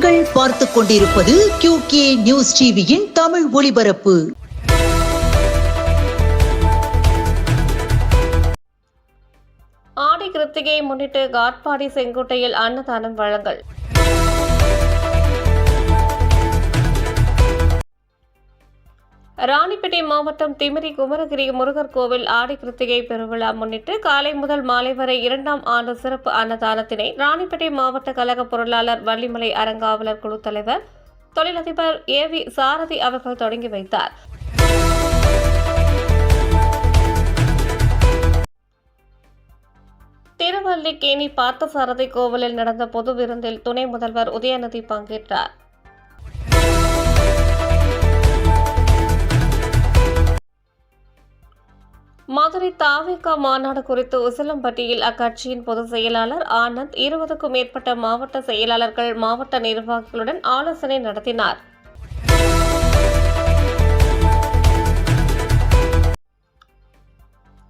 நீங்கள் பார்த்துக் கொண்டிருப்பது QK நியூஸ் டிவியின் தமிழ் ஒளிபரப்பு. ஆடி கிருத்திகையை முன்னிட்டு காட்பாடி செங்கோட்டையில் அன்னதானம் வழங்கல். ராணிப்பேட்டை மாவட்டம் திமிரி குமரகிரி முருகர் கோவில் ஆடி கிருத்திகை பெருவிழா முன்னிட்டு காலை முதல் மாலை வரை 2ஆம் ஆண்டு சிறப்பு அன்னதானத்தினை ராணிப்பேட்டை மாவட்ட கழக பொருளாளர் வள்ளிமலை அறங்காவலர் குழு தலைவர் தொழிலதிபர் AV சாரதி அவர்கள் தொடங்கி வைத்தார். திருவல்லிக்கேணி பார்த்தசாரதி கோவிலில் நடந்த பொது விருந்தில் துணை முதல்வர் உதயநிதி பங்கேற்றார். மதுரை தாவேகா மாநாடு குறித்து உசிலம்பட்டியில் அக்கட்சியின் பொதுச் செயலாளர் ஆனந்த் 20க்கும் மேற்பட்ட மாவட்ட செயலாளர்கள் மாவட்ட நிர்வாகிகளுடன் ஆலோசனை நடத்தினார்.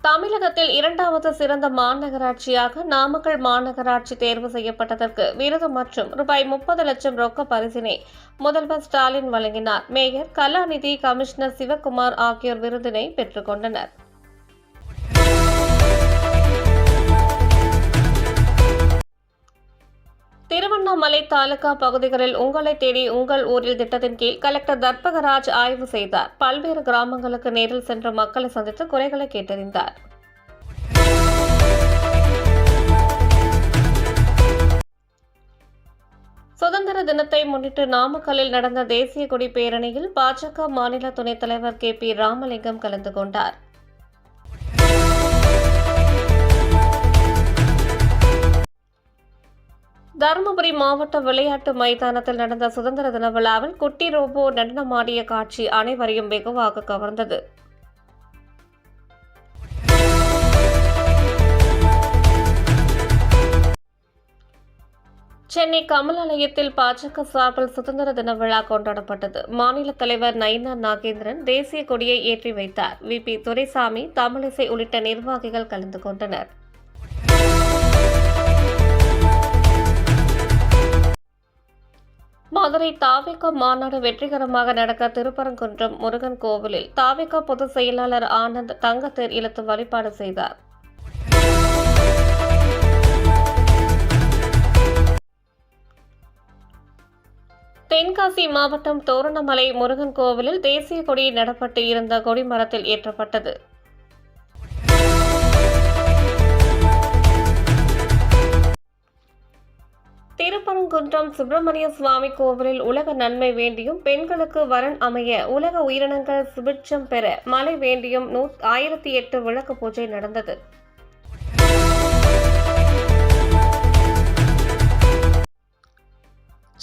தமிழகத்தில் 2வது சிறந்த மாநகராட்சியாக நாமக்கல் மாநகராட்சி தேர்வு செய்யப்பட்டதற்கு விருது மற்றும் ரூபாய் 30 லட்சம் ரொக்க பரிசினை முதல்வர் ஸ்டாலின் வழங்கினார். மேயர் கலாநிதி, கமிஷனர் சிவக்குமார் ஆகியோர் விருதினை பெற்றுக் கொண்டனர். திருவண்ணாமலை தாலுகா பகுதிகளில் உங்களை தேடி உங்கள் ஊரில் திட்டத்தின் கீழ் கலெக்டர் தர்பகராஜ் ஆய்வு செய்தார். பல்வேறு கிராமங்களுக்கு நேரில் சென்று மக்களை சந்தித்து குறைகளை கேட்டறிந்தார். சுதந்திர தினத்தை முன்னிட்டு நாமக்கல்லில் நடந்த தேசிய கொடி பேரணியில் பாஜக மாநில துணைத் தலைவர் KP ராமலிங்கம் கலந்து கொண்டார். தருமபுரி மாவட்ட விளையாட்டு மைதானத்தில் நடந்த சுதந்திர தின விழாவில் குட்டி ரோபோ நடனமாடிய காட்சி அனைவரையும் வெகுவாக கவர்ந்தது. சென்னை கமலாலயத்தில் பாஜக சார்பில் சுதந்திர தின விழா கொண்டாடப்பட்டது. மாநில தலைவர் நயினா நாகேந்திரன் தேசிய கொடியை ஏற்றி வைத்தார். VP துரைசாமி, தமிழிசை உள்ளிட்ட நிர்வாகிகள் கலந்து கொண்டனர். மதுரை தாவேகா மாநாடு வெற்றிகரமாக நடக்க திருப்பரங்குன்றம் முருகன் கோவிலில் தாவேகா பொதுச் செயலாளர் ஆனந்த் தங்கத்தேர் இழுத்து வழிபாடு செய்தார். தென்காசி மாவட்டம் தோரணமலை முருகன் கோவிலில் தேசிய கொடி நடப்பட்டு இருந்த கொடிமரத்தில் ஏற்றப்பட்டது. திருப்பரங்குன்றம் சுப்பிரமணிய சுவாமி கோவிலில் உலக நன்மை வேண்டியும் பெண்களுக்கு வரன் அமைய உலக உயிரினங்கள் சுபிட்சம் பெற மழை வேண்டியும் 1008 விளக்கு பூஜை நடந்தது.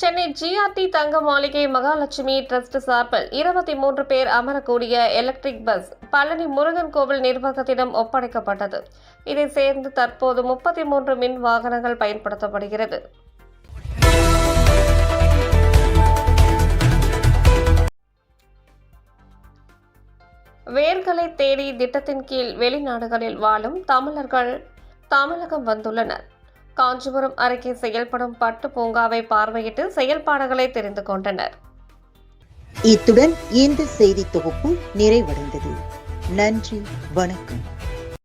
சென்னை GRT தங்க மாளிகை மகாலட்சுமி டிரஸ்ட் சார்பில் 23 பேர் அமரக்கூடிய எலக்ட்ரிக் பஸ் பழனி முருகன் கோவில் நிர்வாகத்திடம் ஒப்படைக்கப்பட்டது. இதை சேர்ந்து தற்போது 33 மின் வாகனங்கள் பயன்படுத்தப்படுகிறது. வேர்களை தேடி திட்டத்தின் கீழ் வெளிநாடுகளில் வாழும் தமிழர்கள் தமிழகம் வந்துள்ளனர். காஞ்சிபுரம் அருகே செயல்படும் பட்டு பூங்காவை பார்வையிட்டு செயல்பாடுகளை தெரிந்து கொண்டனர். இத்துடன் இந்த செய்தி தொகுப்பு நிறைவடைந்தது. நன்றி, வணக்கம்.